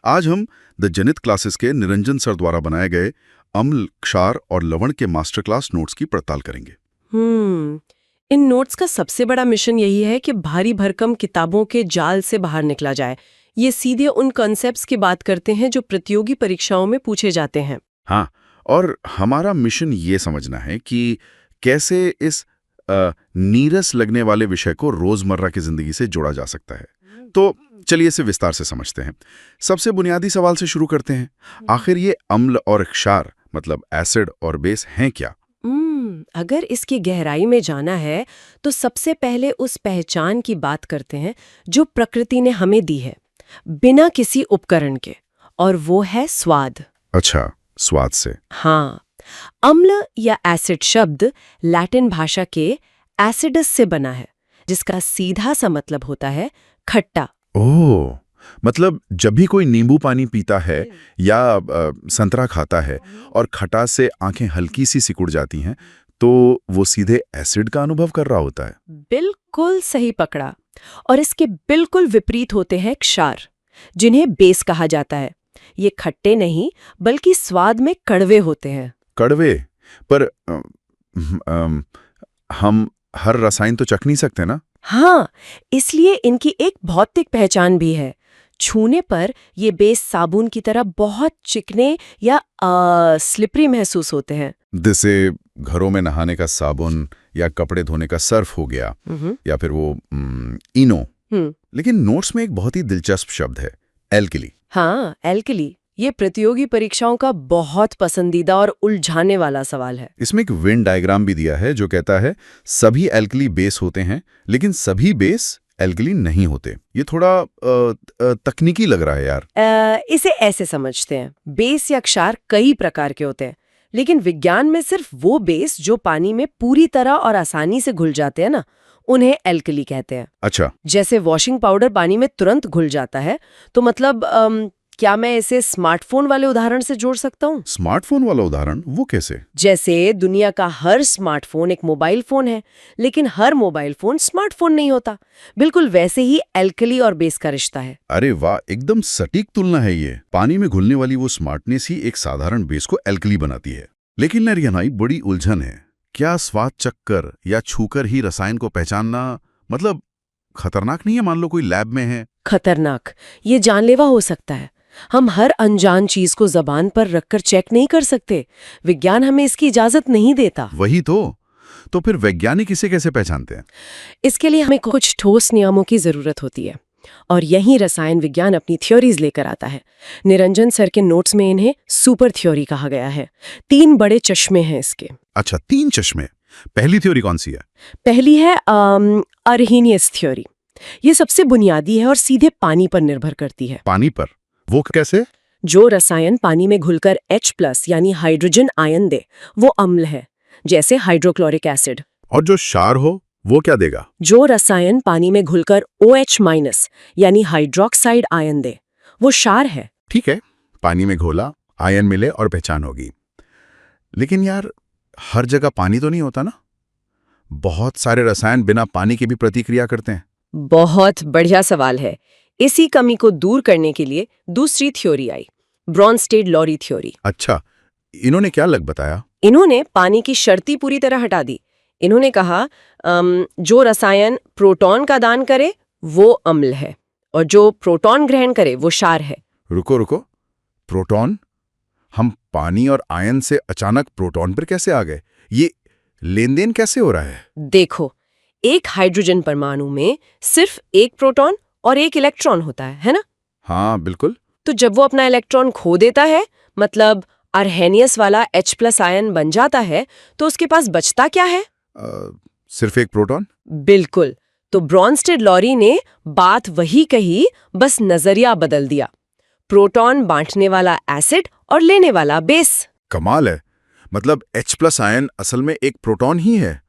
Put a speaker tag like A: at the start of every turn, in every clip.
A: आज हम द जनित क्लासेस के निरंजन सर द्वारा बनाए गए अम्ल, क्षार और लवण के मास्टर क्लास नोट्स की पड़ताल करेंगे।
B: इन नोट्स का सबसे बड़ा मिशन यही है कि भारी भरकम किताबों के जाल से बाहर निकला जाए। ये सीधे उन कॉन्सेप्ट्स की बात करते हैं जो प्रतियोगी परीक्षाओं में पूछे जाते हैं।
A: हाँ, और हमारा मिशन ये समझना है कि कैसे इस नीरस लगने वाले विषय को रोजमर्रा की जिंदगी से जोड़ा जा सकता है। तो चलिए इसे विस्तार से समझते हैं। सबसे बुनियादी सवाल से शुरू करते हैं। आखिर ये अम्ल और क्षार मतलब एसिड और बेस हैं क्या?
B: अगर इसकी गहराई में जाना है तो सबसे पहले उस पहचान की बात करते हैं जो प्रकृति ने हमें दी है बिना किसी उपकरण के, और वो है स्वाद।
A: अच्छा, स्वाद से।
B: हाँ, अम्ल या एसिड शब्द लैटिन भाषा के एसिडस से बना है, जिसका सीधा सा मतलब होता है खट्टा।
A: ओह, मतलब जब भी कोई नींबू पानी पीता है या संतरा खाता है और खटास से आंखें हल्की सी सिकुड़ जाती हैं, तो वो सीधे एसिड का अनुभव कर रहा होता है।
B: बिल्कुल सही पकड़ा। और इसके बिल्कुल विपरीत होते हैं क्षार, जिन्हें बेस कहा जाता है। ये खट्टे नहीं बल्कि स्वाद में कड़वे होते हैं।
A: कड़वे? पर हम हर रसायन तो चख नहीं सकते ना?
B: हाँ, इसलिए इनकी एक भौतिक पहचान भी है। छूने पर ये बेस साबुन की तरह बहुत चिकने या स्लिपरी महसूस होते हैं।
A: जैसे घरों में नहाने का साबुन या कपड़े धोने का सर्फ हो गया, या फिर वो इनो। लेकिन नोट्स में एक बहुत ही दिलचस्प शब्द है, एल्कली।
B: हाँ, एल्कली। ये प्रतियोगी परीक्षाओं का बहुत पसंदीदा और उलझाने वाला सवाल है।
A: इसमें एक वेन डायग्राम भी दिया है जो कहता है सभी एल्कली बेस होते हैं लेकिन सभी बेस एल्कली नहीं होते। ये थोड़ा तकनीकी लग रहा है यार।
B: इसे ऐसे समझते हैं, बेस या क्षार कई प्रकार के होते हैं, लेकिन विज्ञान में सिर्फ वो बेस जो पानी में पूरी तरह और आसानी से घुल जाते हैं ना, उन्हें एल्कली कहते हैं।
A: अच्छा।
B: जैसे वॉशिंग पाउडर पानी में तुरंत घुल जाता है, तो मतलब क्या मैं इसे स्मार्टफोन वाले उदाहरण से जोड़ सकता हूँ?
A: स्मार्टफोन वाला उदाहरण? वो कैसे?
B: जैसे दुनिया का हर स्मार्टफोन एक मोबाइल फोन है, लेकिन हर मोबाइल फोन स्मार्टफोन नहीं होता। बिल्कुल वैसे ही एल्कली और बेस का रिश्ता है।
A: अरे वाह, एकदम सटीक तुलना है ये। पानी में घुलने वाली वो स्मार्टनेस ही एक साधारण बेस को एल्कली बनाती है। लेकिन नरियनाई, बड़ी उलझन है। क्या स्वाद चखकर या छूकर ही रसायन को पहचानना मतलब खतरनाक नहीं है? मान लो कोई लैब में है।
B: खतरनाक? ये जानलेवा हो सकता है। हम हर अनजान चीज को जबान पर रखकर चेक नहीं कर सकते। विज्ञान हमें इसकी इजाजत नहीं देता।
A: वही तो फिर वैज्ञानिक इसे कैसे पहचानते हैं?
B: इसके लिए हमें कुछ ठोस नियमों की जरूरत होती है, और यही रसायन विज्ञान अपनी थ्योरीज लेकर आता है। निरंजन सर के नोट्स में इन्हें सुपर थ्योरी कहा गया है। 3 बड़े चश्मे हैं इसके।
A: अच्छा, 3 चश्मे। पहली थ्योरी कौन सी है?
B: पहली है अर्हेनियस थ्योरी। ये सबसे बुनियादी है और सीधे पानी पर निर्भर करती है।
A: पानी पर? वो कैसे?
B: जो रसायन पानी में घुलकर H+ यानी हाइड्रोजन आयन दे, वो अम्ल है, जैसे हाइड्रोक्लोरिक एसिड।
A: और जो क्षार हो, वो क्या देगा?
B: जो रसायन पानी में घुलकर OH- यानी हाइड्रोक्साइड आयन दे, वो क्षार है।
A: ठीक है, पानी में घोला, आयन मिले और पहचान होगी। लेकिन यार, हर जगह पानी तो नहीं होता ना? बहुत सारे रसायन बिना पानी के भी प्रतिक्रिया करते हैं।
B: बहुत बढ़िया सवाल है। इसी कमी को दूर करने के लिए दूसरी थ्योरी आई, ब्रॉनस्टेड-लॉरी थ्योरी।
A: अच्छा, इन्होंने क्या लग बताया?
B: इन्होंने पानी की शर्ती पूरी तरह हटा दी। इन्होंने कहा जो रसायन प्रोटॉन का दान करे वो अम्ल है, और जो प्रोटॉन ग्रहण करे वो क्षार है।
A: रुको, प्रोटॉन? हम पानी और आयन से अचानक प्रोटॉन पर कैसे आ गए? ये लेन देन कैसे हो रहा है?
B: देखो, एक हाइड्रोजन परमाणु में सिर्फ एक प्रोटॉन और एक इलेक्ट्रॉन होता है ना?
A: हाँ, बिल्कुल।
B: तो जब वो अपना इलेक्ट्रॉन खो देता है, मतलब अर्हेनियस वाला H+ आयन बन जाता है, तो उसके पास बचता क्या है?
A: सिर्फ एक प्रोटॉन?
B: बिल्कुल। तो ब्रॉनस्टेड-लॉरी ने बात वही कही, बस नजरिया बदल दिया। प्रोटॉन बांटने वाला एसिड और लेने वाला बेस।
A: कमाल है। मतलब H+ आयन असल में एक प्रोटॉन ही है।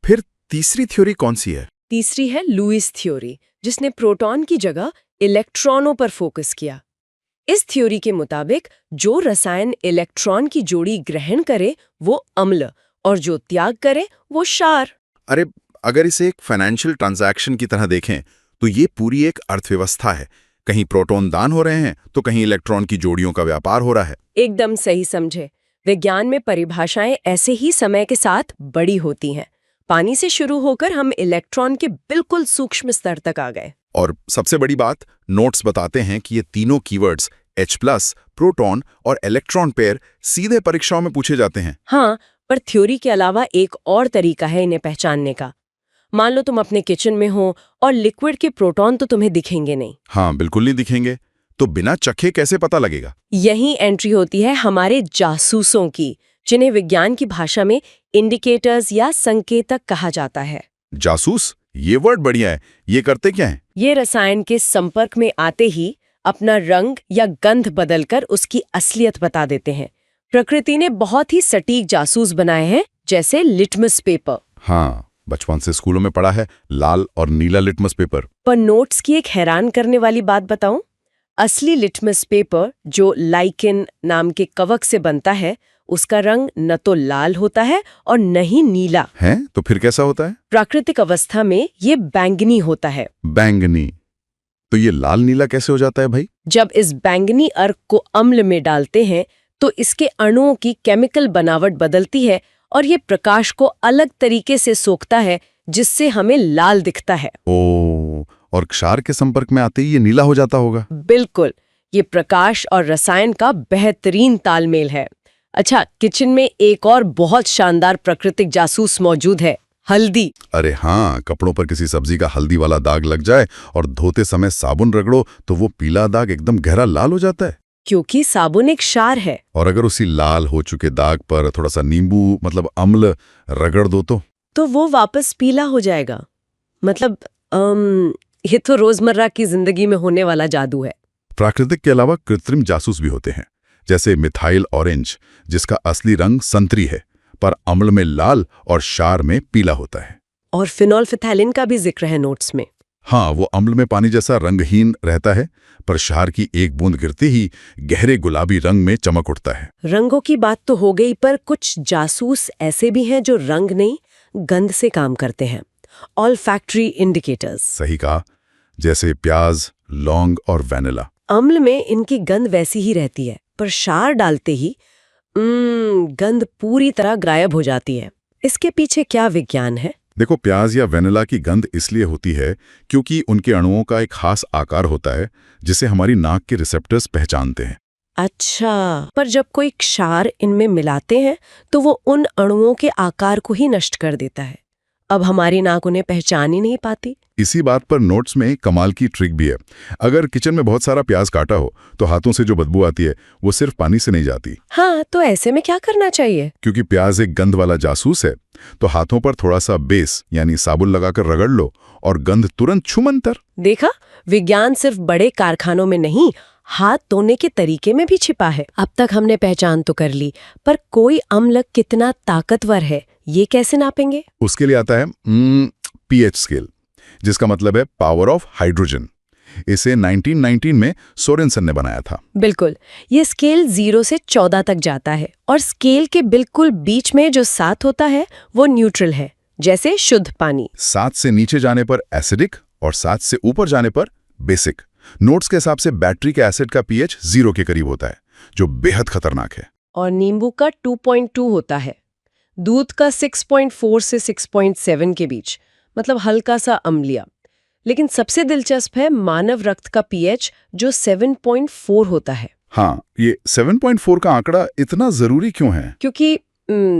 A: फिर तीसरी थ्योरी कौन सी है?
B: तीसरी है लुईस थ्योरी, जिसने प्रोटॉन की जगह इलेक्ट्रॉनों पर फोकस किया। इस थ्योरी के मुताबिक जो रसायन इलेक्ट्रॉन की जोड़ी ग्रहण करे वो अम्ल, और जो त्याग करे वो क्षार।
A: अरे, अगर इसे एक फाइनेंशियल ट्रांजैक्शन की तरह देखें तो ये पूरी एक अर्थव्यवस्था है। कहीं प्रोटॉन दान हो रहे हैं तो कहीं इलेक्ट्रॉन की जोड़ियों का व्यापार हो रहा है।
B: एकदम सही समझे। विज्ञान में परिभाषाएं ऐसे ही समय के साथ बड़ी होती हैं। पानी से शुरू होकर हम इलेक्ट्रॉन के बिल्कुल सूक्ष्म स्तर तक आ गए।
A: और सबसे बड़ी बात, नोट्स बताते हैं कि ये तीनों कीवर्ड्स H+, प्रोटॉन और इलेक्ट्रॉन पेयर सीधे परीक्षाओं में पूछे जाते हैं।
B: हाँ, पर थ्योरी के अलावा एक और तरीका है इन्हें पहचानने का। मान लो तुम अपने किचन में हो और लिक्विड के प्रोटॉन तो तुम्हें दिखेंगे नहीं।
A: हाँ, बिल्कुल नहीं दिखेंगे। तो बिना चखे कैसे पता लगेगा?
B: यही एंट्री होती है हमारे जासूसों की, जिन्हें विज्ञान की भाषा में इंडिकेटर्स या संकेतक कहा जाता है।
A: जासूस, ये वर्ड बढ़िया है। ये करते क्या है?
B: ये रसायन के संपर्क में आते ही अपना रंग या गंध बदलकर उसकी असलियत बता देते हैं। प्रकृति ने बहुत ही सटीक जासूस बनाए हैं, जैसे लिटमस पेपर।
A: हाँ, बचपन से स्कूलों में पढ़ा है, लाल और नीला लिटमस पेपर।
B: पर नोट्स की एक हैरान करने वाली बात बताऊं? असली लिटमस पेपर, जो लाइकेन नाम के कवक से बनता है, उसका रंग न तो लाल होता है और न ही नीला
A: है। तो फिर कैसा होता है?
B: प्राकृतिक अवस्था में ये बैंगनी होता है।
A: बैंगनी? तो ये लाल नीला कैसे हो जाता है भाई?
B: जब इस बैंगनी अर्क को अम्ल में डालते हैं तो इसके अणुओं की केमिकल बनावट बदलती है और ये प्रकाश को अलग तरीके से सोखता है, जिससे हमें लाल दिखता है।
A: ओ, और क्षार के संपर्क में आते ही ये नीला हो जाता होगा।
B: बिल्कुल, ये प्रकाश और रसायन का बेहतरीन तालमेल है। अच्छा, किचन में एक और बहुत शानदार प्राकृतिक जासूस मौजूद है, हल्दी।
A: अरे हाँ, कपड़ों पर किसी सब्जी का हल्दी वाला दाग लग जाए और धोते समय साबुन रगड़ो तो वो पीला दाग एकदम गहरा लाल हो जाता है।
B: क्योंकि साबुन एक क्षार है।
A: और अगर उसी लाल हो चुके दाग पर थोड़ा सा नींबू मतलब अम्ल रगड़ दो तो
B: वो वापस पीला हो जाएगा। मतलब ये तो रोजमर्रा की जिंदगी में होने वाला जादू है।
A: प्राकृतिक के अलावा कृत्रिम जासूस भी होते हैं, जैसे मिथाइल ऑरेंज, जिसका असली रंग संतरी है पर अम्ल में लाल और क्षार में पीला होता है।
B: और फिनोल्फिथैलिन का भी जिक्र है नोट्स में।
A: हाँ, वो अम्ल में पानी जैसा रंगहीन रहता है पर क्षार की एक बूंद गिरते ही गहरे गुलाबी रंग में चमक उठता है।
B: रंगों की बात तो हो गई, पर कुछ जासूस ऐसे भी हैं जो रंग नहीं, गंध से काम करते हैं। Olfactory indicators.
A: सही कहा, जैसे प्याज, लौंग और वैनिला।
B: अम्ल में इनकी गंध वैसी ही रहती है, पर क्षार डालते ही गंध पूरी तरह गायब हो जाती है। इसके पीछे क्या विज्ञान है?
A: देखो, प्याज या वेनिला की गंध इसलिए होती है क्योंकि उनके अणुओं का एक खास आकार होता है जिसे हमारी नाक के रिसेप्टर्स पहचानते हैं।
B: अच्छा, पर जब कोई क्षार इनमें मिलाते हैं तो वो उन अणुओं के आकार को ही नष्ट कर देता है। अब हमारी नाक उन्हें पहचान ही नहीं पाती।
A: इसी बात पर नोट्स में कमाल की ट्रिक भी है। अगर किचन में बहुत सारा प्याज काटा हो तो हाथों से जो बदबू आती है वो सिर्फ पानी से नहीं जाती।
B: हाँ, तो ऐसे में क्या करना चाहिए?
A: क्योंकि प्याज एक गंध वाला जासूस है, तो हाथों पर थोड़ा सा बेस यानी साबुन लगाकर रगड़ लो और गंध तुरंत छुमंतर।
B: देखा, विज्ञान सिर्फ बड़े कारखानों में नहीं, हाथ धोने के तरीके में भी छिपा है। अब तक हमने पहचान तो कर ली, पर कोई अम्ल कितना ताकतवर है ये कैसे नापेंगे?
A: उसके लिए आता है पीएच स्केल, जिसका मतलब है पावर ऑफ हाइड्रोजन। इसे 1919 में सोरेनसन ने बनाया था।
B: बिल्कुल, ये स्केल 0 से 14 तक जाता है और स्केल के बिल्कुल बीच में जो 7 होता है वो न्यूट्रल है, जैसे शुद्ध पानी।
A: 7 से नीचे जाने पर एसिडिक और 7 से ऊपर जाने पर बेसिक। नोट्स के हिसाब से बैटरी के एसिड का पीएच 0 के करीब होता है, जो बेहद खतरनाक है।
B: और नींबू का 2.2 होता है। दूध का 6.4 से 6.7 के बीच, मतलब हल्का सा अम्लीय। लेकिन सबसे दिलचस्प है मानव रक्त का पीएच, जो 7.4 होता है।
A: हाँ, ये 7.4 का आंकड़ा इतना जरूरी क्यों है?
B: क्योंकि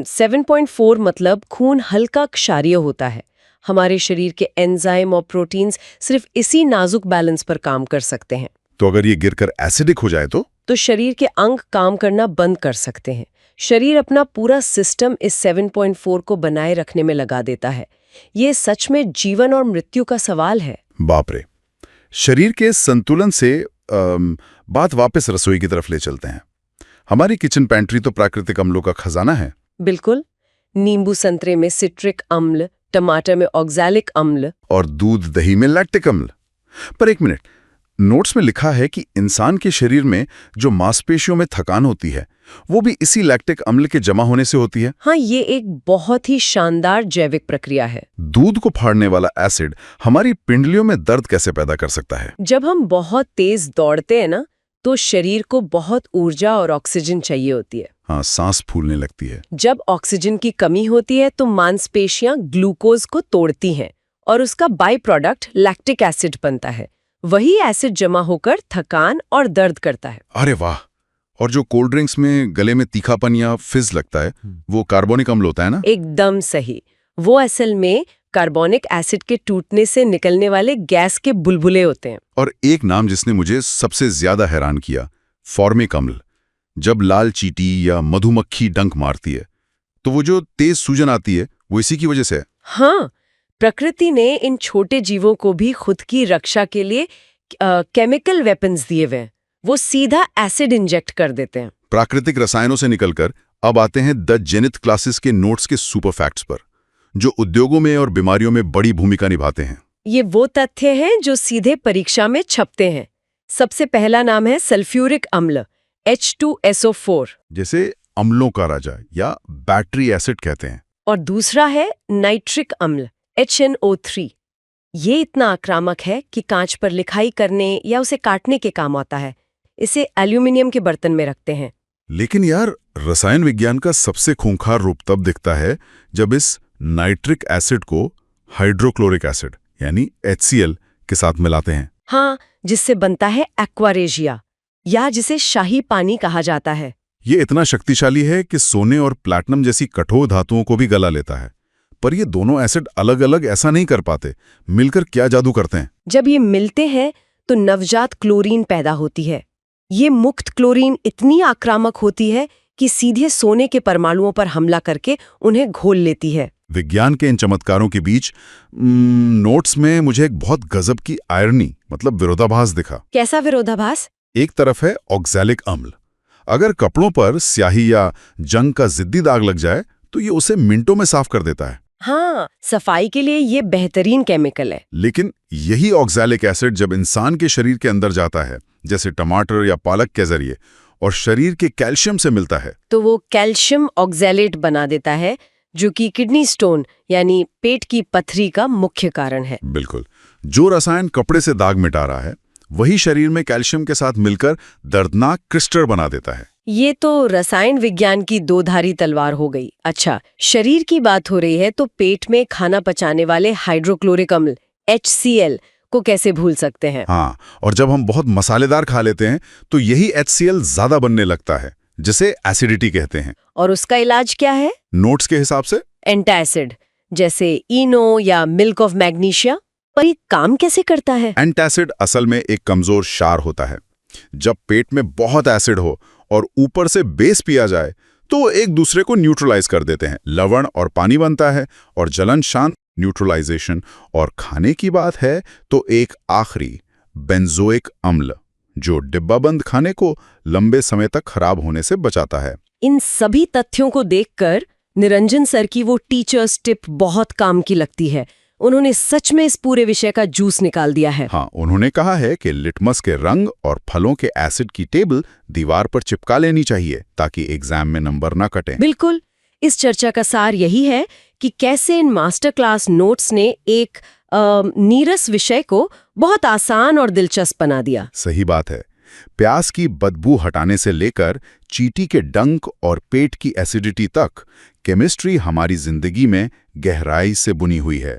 B: 7.4 मतलब खून हल्का क्षारीय होता है। हमारे शरीर के एंजाइम और प्रोटीन्स सिर्फ इसी नाजुक बैलेंस पर काम कर सकते हैं।
A: तो अगर ये गिरकर एसिडिक हो जाए तो
B: शरीर के अंग काम करना बंद कर सकते हैं। शरीर अपना पूरा सिस्टम इस 7.4 को बनाए रखने में लगा देता है। ये सच में जीवन और मृत्यु का सवाल है।
A: बाप रे। शरीर के संतुलन से बात वापस रसोई की तरफ ले चलते हैं। हमारी किचन पैंट्री तो प्राकृतिक अम्लों का खजाना है।
B: बिल्कुल, नींबू संतरे में सिट्रिक अम्ल, टमाटर में ऑक्सैलिक अम्ल
A: और दूध दही में लैक्टिक अम्ल। पर एक मिनट, नोट्स में लिखा है कि इंसान के शरीर में जो मांसपेशियों में थकान होती है वो भी इसी लैक्टिक अम्ल के जमा होने से होती है।
B: हाँ, ये एक बहुत ही शानदार जैविक प्रक्रिया है।
A: दूध को फाड़ने वाला एसिड हमारी पिंडलियों में दर्द कैसे पैदा कर सकता है?
B: जब हम बहुत तेज दौड़ते हैं ना, तो शरीर को बहुत ऊर्जा और ऑक्सीजन चाहिए होती है।
A: हाँ, सांस फूलने लगती है।
B: जब ऑक्सीजन की कमी होती है तो मांसपेशियां ग्लूकोज को तोड़ती हैं और उसका बाई प्रोडक्ट लैक्टिक एसिड बनता है। वही एसिड जमा होकर थकान और दर्द करता है।
A: अरे वाह! और जो कोल्ड ड्रिंक्स में गले में तीखापन या फिज लगता है वो कार्बोनिक अम्ल होता है ना?
B: एकदम सही। वो असल में कार्बोनिक एसिड के टूटने से निकलने वाले गैस के बुलबुले होते हैं।
A: और एक नाम जिसने मुझे सबसे ज्यादा हैरान किया, फॉर्मिक अम्ल। जब लाल चींटी या मधुमक्खी डंक मारती है तो वो जो तेज सूजन आती है वो इसी की वजह से है।
B: हाँ, प्रकृति ने इन छोटे जीवों को भी खुद की रक्षा के लिए केमिकल वेपन्स दिए हुए हैं। वो सीधा एसिड इंजेक्ट कर देते हैं।
A: प्राकृतिक रसायनों से निकलकर अब आते हैं द जेनिथ क्लासेस के नोट्स के सुपर फैक्ट्स पर, जो उद्योगों में और बीमारियों में बड़ी भूमिका निभाते हैं।
B: ये वो तथ्य हैं जो सीधे परीक्षा में छपते हैं। सबसे पहला नाम है सल्फ्यूरिक अम्ल, H2SO4,
A: जैसे अम्लों का राजा या बैटरी एसिड कहते हैं।
B: और दूसरा है नाइट्रिक अम्ल, HNO3। ये इतना आक्रामक है कि कांच पर लिखाई करने या उसे काटने के काम आता है। इसे एल्यूमिनियम के बर्तन में रखते हैं।
A: लेकिन यार, रसायन विज्ञान का सबसे खूंखार रूप तब दिखता है जब इस नाइट्रिक एसिड को हाइड्रोक्लोरिक एसिड यानी HCl के साथ मिलाते हैं।
B: हाँ, जिससे बनता है एक्वारेजिया, या जिसे शाही पानी कहा जाता है।
A: ये इतना शक्तिशाली है कि सोने और प्लैटिनम जैसी कठोर धातुओं को भी गला लेता है। पर ये दोनों एसिड अलग अलग ऐसा नहीं कर पाते, मिलकर क्या जादू करते हैं?
B: जब ये मिलते हैं तो नवजात क्लोरीन पैदा होती है। ये मुक्त क्लोरीन इतनी आक्रामक होती है कि सीधे सोने के परमाणुओं पर हमला करके उन्हें घोल लेती है।
A: विज्ञान के इन चमत्कारों के बीच नोट्स में मुझे एक बहुत गजब की आयरनी, मतलब विरोधाभास दिखा।
B: कैसा विरोधाभास?
A: एक तरफ है ऑक्सैलिक अम्ल। अगर कपड़ों पर स्याही या जंग का जिद्दी दाग लग जाए तो ये उसे मिनटों में साफ कर देता है।
B: हाँ, सफाई के लिए ये बेहतरीन केमिकल है।
A: लेकिन यही ऑक्सैलिक एसिड जब इंसान के शरीर के अंदर जाता है, जैसे टमाटर या पालक के जरिए, और शरीर के कैल्शियम से मिलता है,
B: तो वो कैल्शियम ऑक्सैलेट बना देता है, जो कि किडनी स्टोन यानी पेट की पथरी का मुख्य कारण है।
A: बिल्कुल। जो रसायन कपड़े से दाग मिटा रहा है वही शरीर में कैल्शियम के साथ मिलकर दर्दनाक क्रिस्टल बना देता है।
B: ये तो रसायन विज्ञान की दोधारी तलवार हो गई। अच्छा, शरीर की बात हो रही है तो पेट में खाना पचाने वाले हाइड्रोक्लोरिक अम्ल HCl को कैसे भूल सकते हैं?
A: हाँ, और जब हम बहुत मसालेदार खा लेते हैं तो यही HCl ज्यादा बनने लगता है, जिसे एसिडिटी कहते हैं।
B: और उसका इलाज क्या है?
A: नोट्स के हिसाब से
B: एंटासिड, जैसे इनो या मिल्क ऑफ मैग्नीशिया। पर ये काम कैसे करता है?
A: एंटासिड असल में एक कमजोर क्षार होता है। जब पेट में बहुत एसिड हो और ऊपर से बेस पिया जाए तो एक दूसरे को न्यूट्रलाइज कर देते हैं। लवण और पानी बनता है और जलन शांत, न्यूट्रलाइजेशन। और खाने की बात है तो एक आखिरी बेंजोइक अम्ल, जो डिब्बाबंद खाने को लंबे समय तक खराब होने से बचाता है।
B: इन सभी तथ्यों को देखकर निरंजन सर की वो टीचर्स टिप बहुत काम की लगती है। उन्होंने सच में इस पूरे विषय का जूस निकाल दिया है।
A: हाँ, उन्होंने कहा है कि लिटमस के रंग और फलों के एसिड की टेबल दीवार पर चिपका लेनी चाहिए ताकि एग्जाम में नंबर ना कटे।
B: बिल्कुल। इस चर्चा का सार यही है कि कैसे इन मास्टर क्लास नोट्स ने एक नीरस विषय को बहुत आसान और दिलचस्प बना दिया।
A: सही बात है। प्यास की बदबू हटाने से लेकर चींटी के डंक और पेट की एसिडिटी तक, केमिस्ट्री हमारी जिंदगी में गहराई से बुनी हुई है।